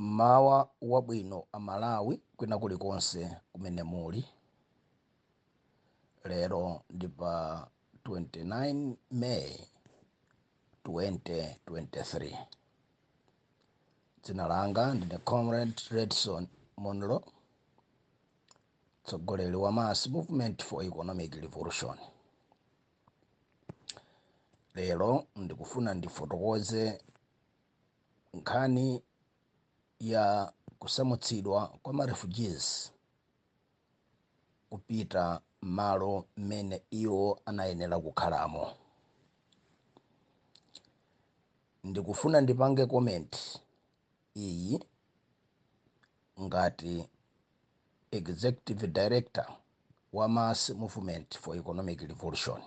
Mawa wabwino amalawi kwina kulikonse kumene muli. Lero ndi pa 29 May 2023. Dzina langa ndine Comrade Redson Munlo, mtsogoleri wa Mass Movement for Economic Revolution. Lero ndikufuna ndifotokoze nkhani ya kusamutsidwa kwa ma refugees kupita malo mmene iwo anayenera kukhalamo. Ndikufuna ndipange comment iyi ngati Executive Director wa Mass Movement for Economic Revolution,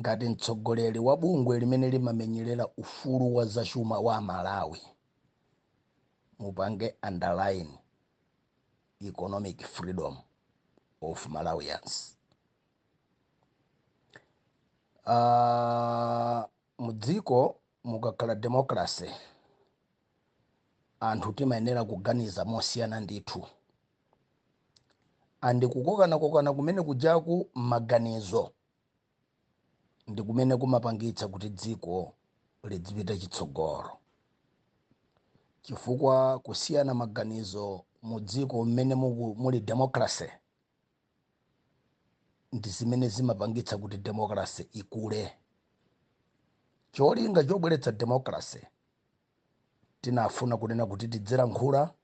ngati mtsogoleri wa bungwe limene limamenyerera ufulu wa zachuma wa Malawi. Mupange underline economic freedom of Malawians. Mudziko mukakhala democracy, anthu timayenera kuganiza mosiyana ndithu. Andi kukokana kumene kujaku maganizo ndi kumene kumapangitsa kuti dziko lidzipita chitsogolo. Chifukwa kusiyana maganizo mu dziko mmene muli democracy ndi zimene zimapangitsa kuti democracy ikule. Cholinga chobweretsa democracy tinafuna kunena kuti tidzilankhula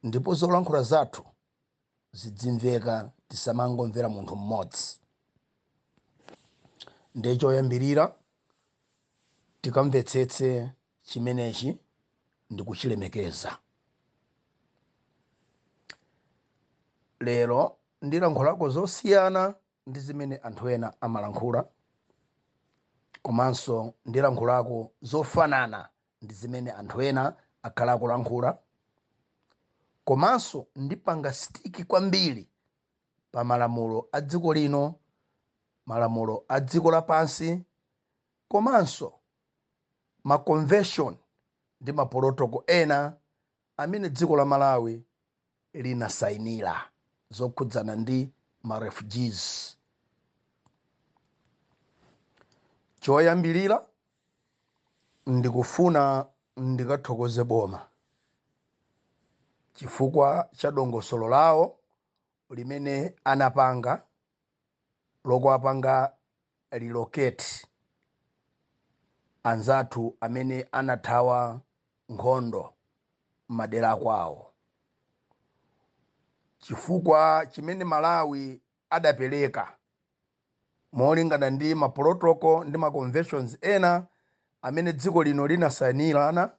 ndipo zolankhula zathu zidzimveka, tisamangomvera munthu mmodzi. Ndiye choyambirira tikamvetsetse chimenechi ndi kuchilemekeza. Lero ndilankhulako zosiyana ndi zimene anthu ena amalankhula, komanso ndilankhulako zofanana ndi zimene anthu ena akhala akulankhula, komanso ndipanga stiki kwambiri pa malamulo a dziko lino, malamulo a dziko lapansi, komanso ma convention ndi ma protocol ena amene dziko la Malawi linasayinira zokhudzana ndi ma refugees. Choyambirira ndikufuna ndikathokoze boma chifukwa cha dongosolo lawo limene anapanga lokuwapanga relocate anzathu amene anathawa nkhondo madera kwawo. Chifukwa chimene Malawi adapereka molingana ndi ma protocol ndi ma conventions ena amene dziko lino linasayinirana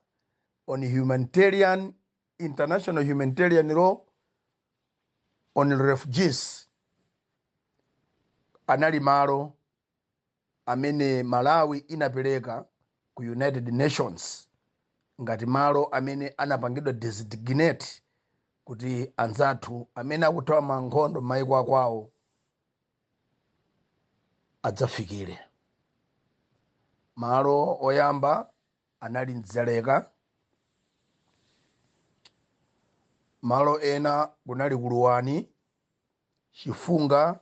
on international humanitarian law on refugees, anali malo amene Malawi inapereka ku United Nations ngati malo amene anapangidwa designate kuti anzathu amene akuthawa mankhondo m'mayiko akwawo adzafikire. Malo oyamba anali Nzaleka, malo ena kunali Kuluwani, Chifunga,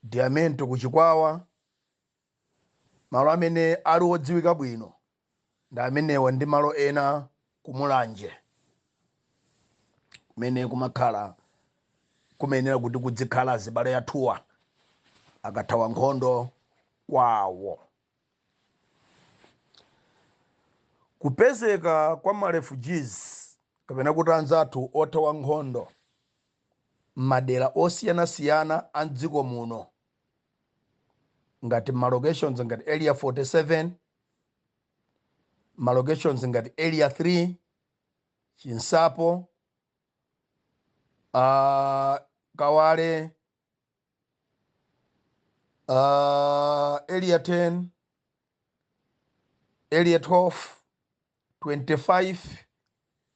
Diamento kuchikwawa. Malo amene ali odziwika bwino ndi amenewa, ndi malo ena kumulanje kumene kumakhala kumenera kuti kudzikhala azibale athuwa akathawa nkhondo kwawo. Kupezeka kwa ma refugees kapena kuti anzathu othawa nkhondo madera osiyanasiyana a dziko muno ngati malocations ngati area 47, malocations ngati area 3, Chinsapo, Kawale, area 10, area 12, 25,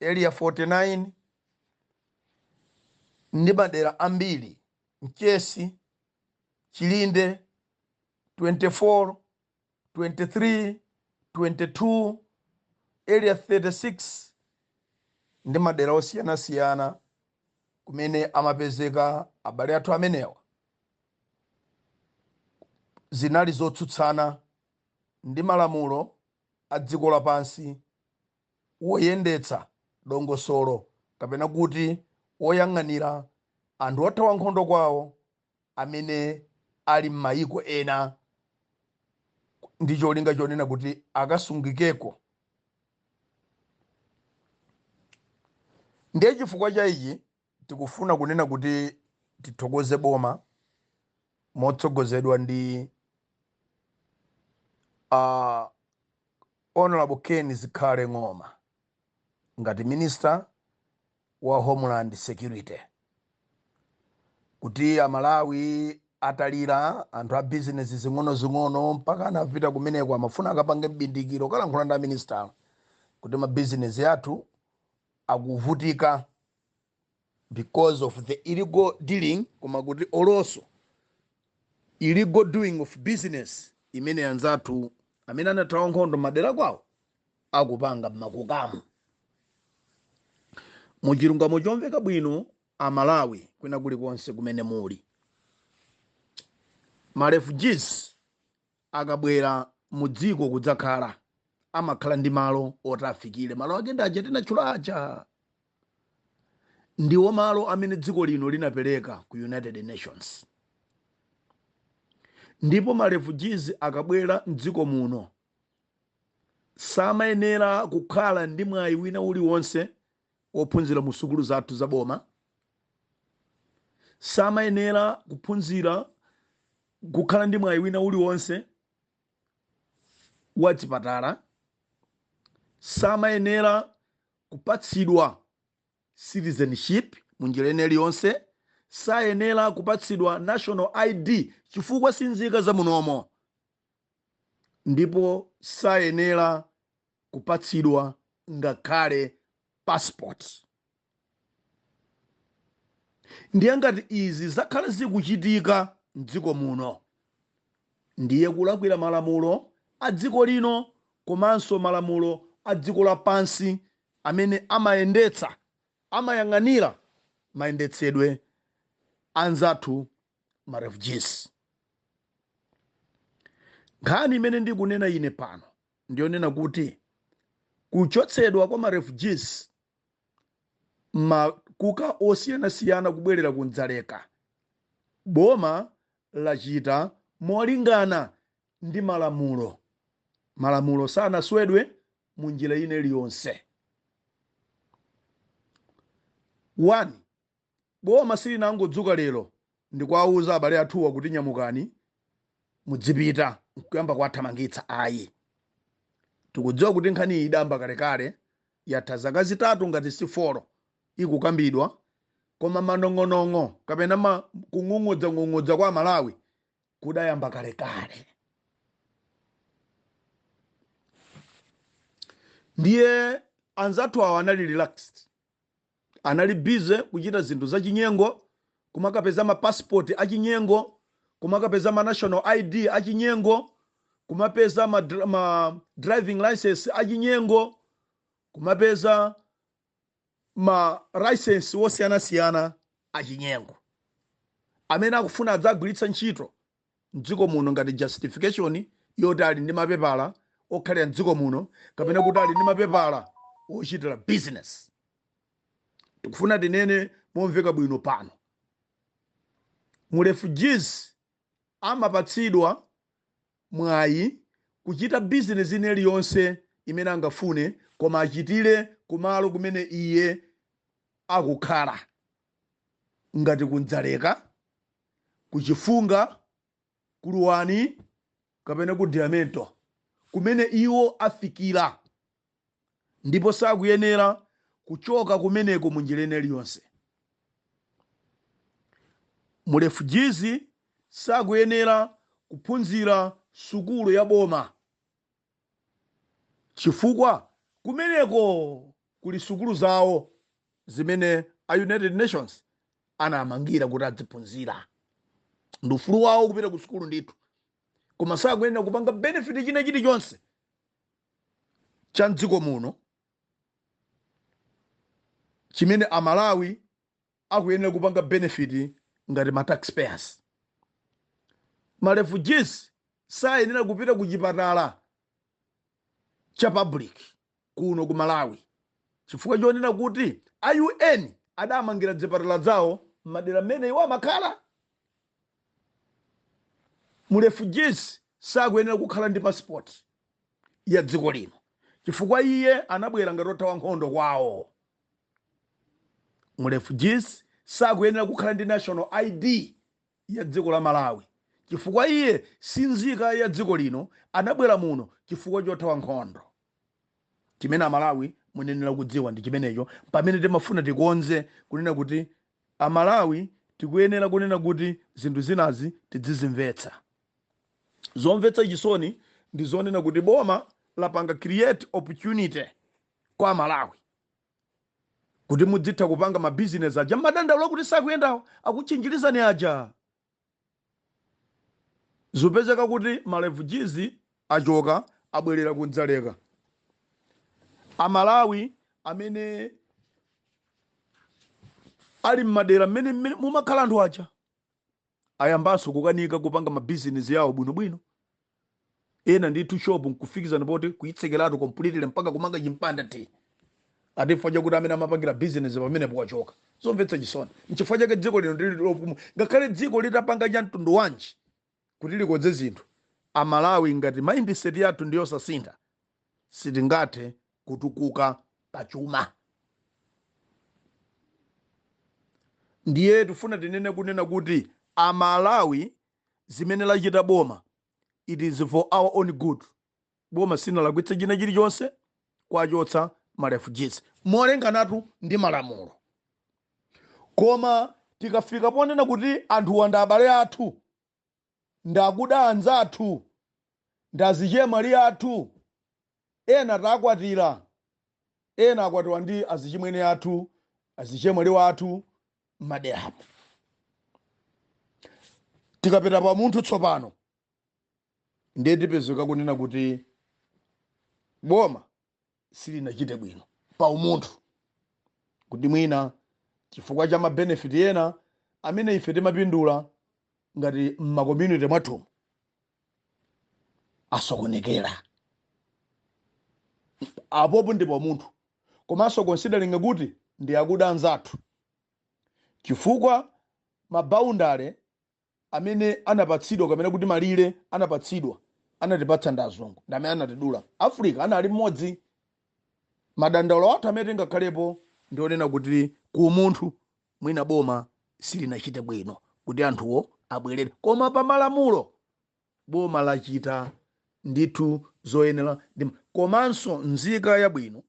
area 49 ndi madera ambiri, Mchesi, Chilinde, 24, 23, 22 area 36 ndi madera osiyanasiyana kumene amapezeka abale athu amenewa zinali zotsutsana ndi malamulo a dziko lapansi woyendetsa dongosolo kapena kuti woyang'anira anthu othawa nkhondo kwawo amene ali m'mayiko ena ndi cholinga chonena kuti akasungikeko. Ndiye chifukwa cha ichi tikufuna kunena kuti tithokoze boma motsogozedwa ndi Honorable Ken Zikhale Ng'oma ngati Minister wa Homeland Security, kuti Amalawi atalira anthu a business zing'ono mpaka anapita kumeneko amafuna akapange mbindikiro kalankhula ndi minister kuti ma business yathu akuvutika because of the illegal dealing, koma kuti also illegal doing of business imene anzathu amene anathawa nkhondo madera kwawo akupanga makukamu. Muchilungamo chomveka bwino Amalawi kwina kulikonse kumene muli, ma refugees akabwera mu dziko kudzakhala amakhala ndi malo otafikire. Malo ake ndaje tinachulacha ndiwo malo amene dziko lino linapereka ku United Nations. Ndipo ma refugees akabwera mdziko muno samayenera kukhala ndi mwayi wina uliwonse wophunzira mu sukulu zathu za boma, samayenera kuphunzira kukhala ndi mwayi wina uliwonse wa chipatala, samayenera kupatsidwa citizenship munjira ine iliyonse, sayenera kupatsidwa national ID chifukwa sinzika za munomo, ndipo sayenera kupatsidwa ngakhale passport. Ndiye ngati izi zakhala zikuchitika mdziko muno, ndiye kulakwira malamulo a dziko lino komanso malamulo a dziko lapansi amene amayendetsa amayang'anira mayendetsedwe anzathu ma refugees. Nkhani imene ndikunena ine pano ndiyonena kuti kuchotsedwa kwa ma refugees makuka osiyanasiyana kubwerera kunzaleka, boma lachita molingana ndi malamulo. Malamulo sanaswedwe munjira ine iliyonse. 1, boma silinangodzuka lero ndikuwauza abale athuwa kuti nyamukani mudzipita kuyamba kuwathamangitsa. Ayi, tikudziwa kuti nkhani iyi idamba kalekale, yatha zaka zitatu ngati si 4 ikukambidwa, koma manong'onong'o kapena kung'ung'udza kwa Malawi kudayamba kalekale. Ndiye anzathu awo anali relaxed, anali busy kuchita zinthu za chinyengo, kumakapeza ma passport a chinyengo, kumakapeza ma national ID a chinyengo, kumapeza ma driving license a chinyengo, kumapeza ma license wosiyanasiyana a chinyengo, amene akufuna adzagwiritsa ntchito mdziko muno ngati justification yoti ali ndi mapepala okhalira mdziko muno kapena kuti ali ndi mapepala ochitira business. Tikufuna tinene momveka bwino pano, mu refugees amapatsidwa mwayi kuchita business ine iliyonse imene angafune, koma achitire kumalo kumene iye akukhala, ngati kunzaleka, kuchifunga, kuluwani kapena ku diamento kumene iwo afikira, ndipo sakuyenera kuchoka kumeneko munjira ine iliyonse. Mu refugees sakuyenera kuphunzira sukulu ya boma chifukwa kumeneko kuli sukulu zawo zimene a United Nations anamangira kuti adziphunzira. Ndi ufulu wawo kupita ku sukulu ndithu, koma sakuyenera kupanga benefit china chilichonse cha mdziko muno chimene amalawi akuyenera kupanga benefit ngati ma taxpayers. Ma refugees sayenera kupita ku chipatala cha public kuno ku Malawi chifukwa chonena kuti a UN adamangira zipatala zawo madera mene iwo amakhala. Mu refugees sakuyenera kukhala ndi passport ya dziko lino chifukwa iye anabwera ngati othawa nkhondo kwawo. Mu refugees sakuyenera kukhala ndi national ID ya dziko la Malawi chifukwa iye sinzika ya dziko lino, anabwera muno chifukwa chothawa nkhondo. Chimene Amalawi munenera kudziwa ndi chimenecho pamene timafuna tikonze kunena kuti Amalawi tikuyenera kunena kuti zinthu zinazi tidzizimvetsa. Zomvetsa chisoni ndi zonena kuti boma lapanga create opportunity kwa Amalawi kuti mudzitha kupanga ma business aja madandaulo kuti sakuyendawo akuchinjirizani aja. Zopezeka kuti ma refugees achoka abwerera kudzaleka. Amalawi amene ali mmadera mmene mumakhala anthu aja ayambanso kukanika kupanga ma business yawo bwinobwino. Ena ndithu shop nkufikizana poti kuitsekeratu completely mpaka kumanga chimpanda ti atifa chakuti amene amapangira business pamene powachoka. Zomvetsa chisoni nchifukwa chake dziko lino ndili lopuma ngakhale dziko litapanga cha mtundu wanji kuti likonze zinthu. Amalawi ngati mindset yathu ndiyo sasintha sitingathe kutukuka pachuma. Ndiye tufuna tinene kunena kuti Amalawi zimene lachita boma it is for our own good. Boma sina lakwitsa china chilichonse kwachotsa ma refugees molenganatu ndi malamulo. Koma tikafika ponena kuti anthu wanda abale athu ndakuda anzathu ndazichemwali athu ena takwatira ena akwatiwa ndi azichimwene athu azichemwali wathu maderapo. Tikapita pa munthu tsopano ndiye tipezeka kunena kuti boma silinachite bwino pa umunthu kuti mwina chifukwa cha ma benefit ena amene ife timapindula ngati ma community mwathu asokonekera. Apopo ndipo munthu komanso considering kuti ndi akuda anzathu chifukwa maboundary amene anapatsidwa kamene kuti malire anapatsidwa anatipatsa ndi azungu ndi amene anatidula. Africa anali mmodzi. Madandaulo athu amene tingakhalepo ndionena kuti ku munthu mwina boma silinachite bwino kuti anthuwo abwerere. Koma pa malamulo boma lachita ndithu zoyenera. Komanso nzika yabwino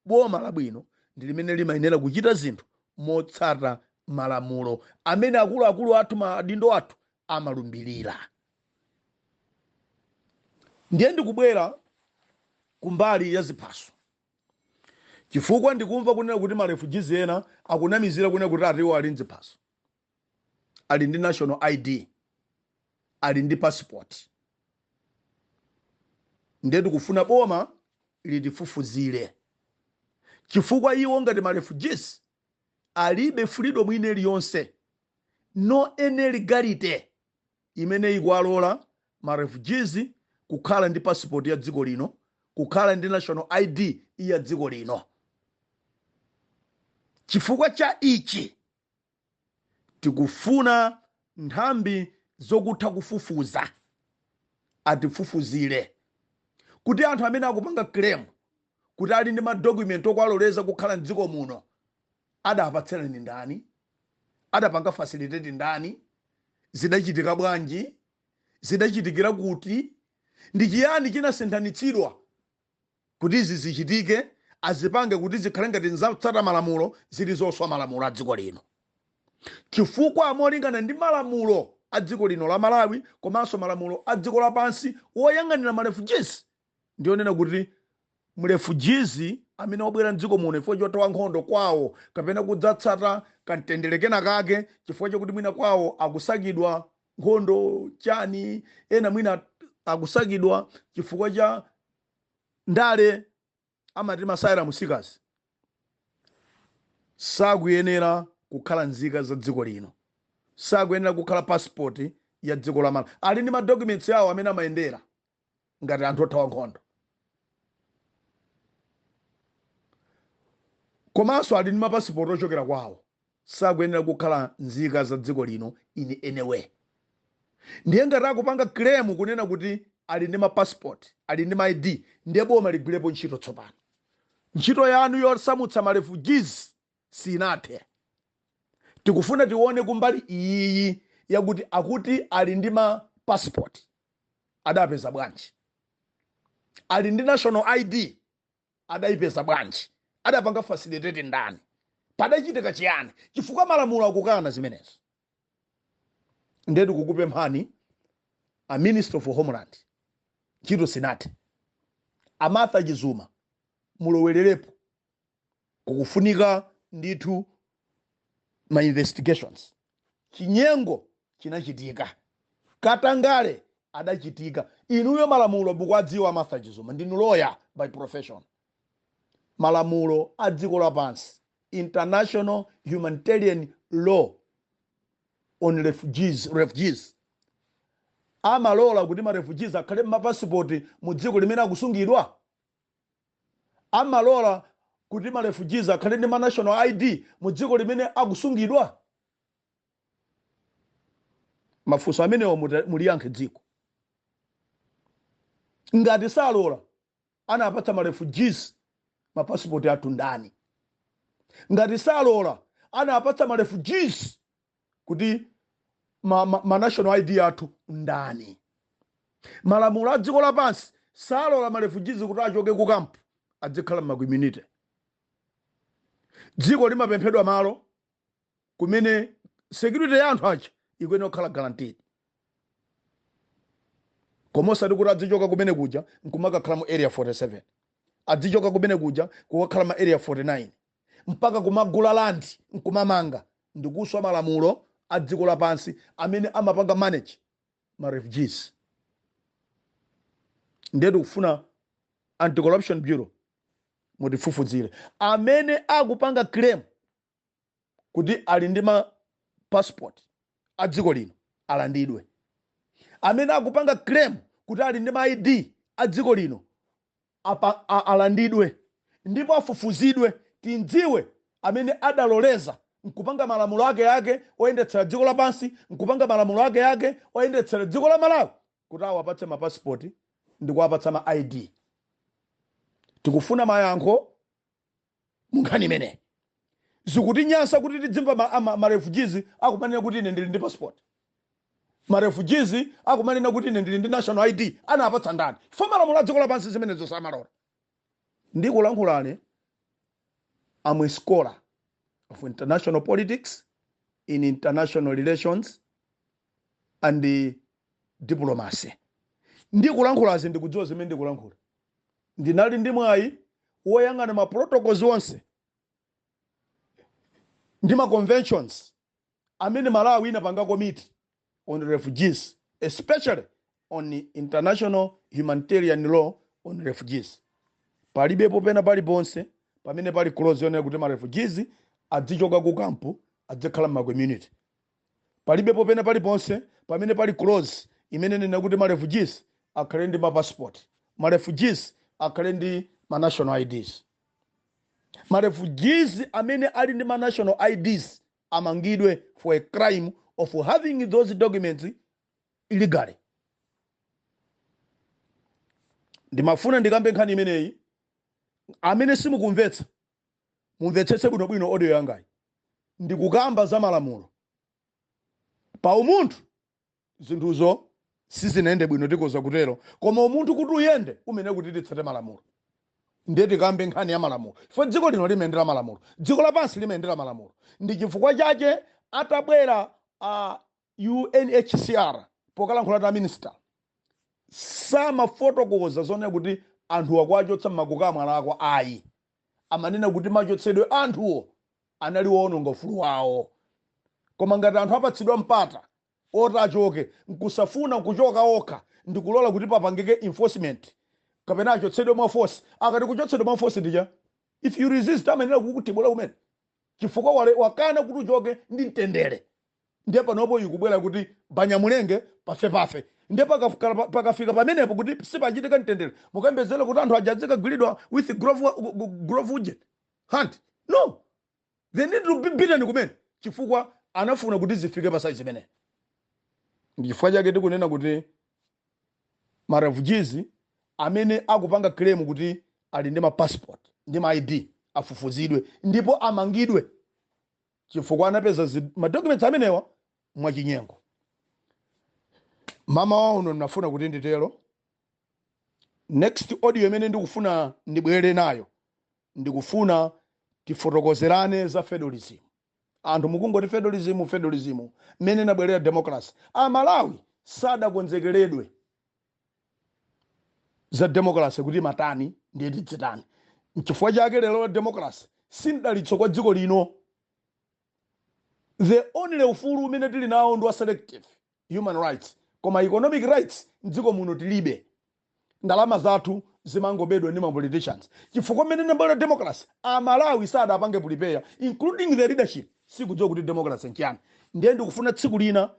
boma labwino ndi limene limayenera kuchita zinthu motsata malamulo amene akuluakulu athu madindo athu amalumbirira. Ndiye ndikubwera kumbali ya ziphaso chifukwa ndikumva kunena kuti ma refugees ena akunamizira kunena kuti atiwo ali ndi ziphaso, ali ndi national ID, ali ndi passport. Ndiye tikufuna boma litifufuzire chifukwa iwo ngati ma refugees alibe freedom ine iliyonse, no any legality imene ikuwalola ma refugees kukhala ndi passport ya dziko lino, kukhala ndi national ID ya dziko lino. Chifukwa cha ichi tikufuna nthambi zokutha kufufuza atifufuzire kuti anthu amene akupanga claim kuti ali ndi ma document okwaloleza kukhala mdziko muno adapatsana ndi ndani, adapanga facilitate ndani, zidachitika bwanji, zidachitikira kuti, ndi chiyani chinasinthanitsidwa kuti izi zichitike, azipange kuti zikhale ngati nzatsata malamulo zili zoswa malamulo a dziko lino. Chifukwa molingana ndi malamulo a dziko lino la Malawi komanso malamulo a dziko lapansi woyang'anira ma refugees ndionena kuti mu refugees amene wabwera mdziko muno chifukwa chothawa nkhondo kwawo kapena kudzatsata kamtendere kena kake chifukwa chakuti mwina kwawo akusakidwa nkhondo chani, ena mwina akusakidwa chifukwa cha ndale amati masaira musikazi sakuyenera kukhala nzika za dziko lino, sakuyenera kukhala passport ya dziko la Malawi. Ali ndi madocuments yawo amene amayendera ngati anthu othawa nkhondo, komanso ali ndi mapasipoti ochokera kwawo, sakuyenera kukhala nzika za dziko lino in any way. Ndiye ngati akupanga claim kunena kuti ali ndi mapassport, ali ndi ma ID, ndiye boma ligwirepo ntchito tsopano. Ntchito yanu yosamutsa ma refugees sinathe. Tikufuna tione kumbali iyi yakuti akuti ali ndi ma passport, adapeza bwanji? Ali ndi national ID, adayipeza bwanji? Adapanga facilitate ndani? Padachitika chiyani? Chifukwa malamulo akukana zimenezo. Ndetu kukupemphani a Minister for Homeland, ntchito sinathe. Amartha Chizuma mulowererepo, kukufunika ndithu ma investigations. Chinyengo chinachitika, katangale adachitika. Inuyo malamulo mukwadziwa Amartha Chizuma, ndinu lawyer by profession. Malamulo a dziko lapansi, international humanitarian law on refugees amalola kuti ma refugees akhale mapassport mu dziko limene akusungidwa. Amalola kuti ma refugees akhale ndi ma national ID mu dziko limene akusungidwa. Mafunso amenewo muliyankhe dziko. Ngati salola anapatsa ma refugees mapassport athu ndani? Ngati salola anapatsa ma refugees kuti ma national ID athu ndani? Malamulo a dziko lapansi salola ma refugees kuti achoke ku camp adzikhala ma community. Dziko limapemphedwa malo kumene security ya anthu aja ikuyenera kukhala guaranteed. Komosa kuti adzichoka kumene kuja nkumakakhala mu area 47, adzichoka kumene kuja kukakhala ma area 49, mpaka kumagula land nkumamanga. Ndikuswa malamulo a dziko lapansi amene amapanga manage ma refugees. Ndetu kufuna Anti-Corruption Bureau mutifufuzire amene akupanga claim kuti ali ndi ma passport a dziko lino alandidwe. Amene akupanga claim kuti ali ndi ma ID a dziko lino alandidwe, ndipo afufuzidwe tindziwe amene adaloleza nkupanga malamulo ake oyendetsera dziko lapansi, nkupanga malamulo ake oyendetsera dziko la Malawi kuti awapatse ma passport ndi kuwapatsa ma ID. Tikufuna mayankho munkhani imene. Zikutinyansa kuti tidzimva ma refugees akumanena kuti ine ndili ndi passport. Ma refugees akumanena kuti ine ndili ndi national ID. Anapatsa ndani? Chifukwa malamulo a dziko lapansi zimenezo samalola. Ndikulankhulane, I'm a scholar of international politics, in international relations and diplomacy. Ndikulankhulazi ndikudziwa zimene ndikulankhula. Ndinali ndi mwayi woyang'ana ma protocols onse ndi ma conventions amene Malawi inapanga committee on refugees, especially on international humanitarian law on refugees. Palibepo pena paliponse pamene pali clause yonena kuti ma refugees adzichoka ku kampu adzikhala ma community. Palibepo pena paliponse pamene pali clause imene nena kuti ma refugees akhale ndi ma passport, ma refugees akhale ndi ma national IDs. Ma refugees amene ali ndi ma national IDs amangidwe for a crime of having those documents illegally. Ndimafuna ndikambe nkhani imeneyi, amene simukumvetsa mumvetsetse bwinobwino audio yangayi. Ndikukamba za malamulo. Pa umunthu zinthuzo sizinayende bwino tikoza kutero, koma umunthu kuti uyende umene kuti titsate malamulo. Ndiye tikambe nkhani ya malamulo. Chifukwa dziko lino limayendera malamulo, dziko lapansi limayendera malamulo. Ndi chifukwa chake atabwera UNHCR pokalankhula ta minister samafotokoza zonena kuti anthu akwachotsa m'makoka amwana ako ayi. Amanena kuti machotsedwe anthuwo anali woononga ufulu wawo. Koma ngati anthu apatsidwa mpata oti achoke, nkusafuna kuchoka okha, ndikulola kuti papangike enforcement kapena achotsedwe mwa force. Akati kuchotsedwa mwa force ndija, if you resist amenera kukutibula kumene chifukwa wakana kuti uchoke ndi mtendere. Ndiye panopo ikubwera kuti banyamulenge pafe ndiye pakafika pamenepo kuti sipachitika mtendere mukambezera kuti anthu ajadzika gwiridwa with grove uje hunt. No, they need to be beaten kumene chifukwa anafuna kuti zifike pa size imene. Ndichifukwa chake tikunena kuti ma refugees amene akupanga claim kuti ali ndi ma passport ndi ma ID afufuzidwe ndipo amangidwe chifukwa anapeza ma documents amenewa mwachinyengo. Mama wao nafuna kuti nditero. Next audio imene ndikufuna ndibwere nayo ndikufuna tifotokozerane za federalism. Anthu mukungoti federalism mene nabwerera democracy. Malawi sadakonzekeredwe za democracy kuti matani ndiye tidzitani. Chifukwa chake lero democracy sindalitso kwa dziko lino. The only ufulu umene tili nawo ndi wa selective human rights. Koma economic rights dziko muno tilibe. Ndalama zathu zimangobedwa ndi ma politicians. Chifukwa mene nabwera democracy Malawi sadapange prepare including the leadership sikudziwa kuti democracy nchiyani. Ndiye ndikufuna tsiku lina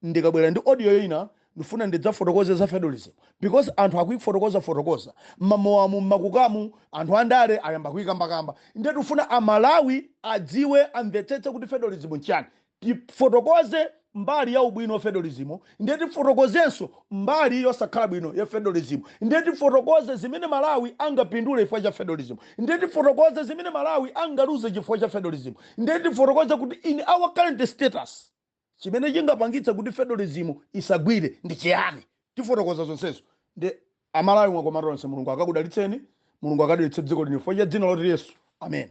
ndikabwera ndi audio ina ndifuna ndidzafotokoze za federalism because anthu akuifotokoza mamoamu makukamu anthu andale ayamba kuikambakamba. Ndiye ndikufuna Malawi adziwe amvetsetse kuti federalism nchiyani. Tifotokoze mbali ya ubwino wa federalism, ndiye tifotokozenso mbali yosakhala bwino ya federalism. Ndiye tifotokoze zimene Malawi angapindule chifukwa cha federalism. Ndiye tifotokoze zimene Malawi angaluze chifukwa cha federalism. Ndiye tifotokoze kuti in our current status chimene chingapangitsa kuti federalism isagwire ndi chiyani. Tifotokoza zonsezo. Ndiye Amalawi mwakomatonse Mulungu akakudalitseni, Mulungu akadalitse dziko lino chifukwa cha dzina la Yesu. Amen.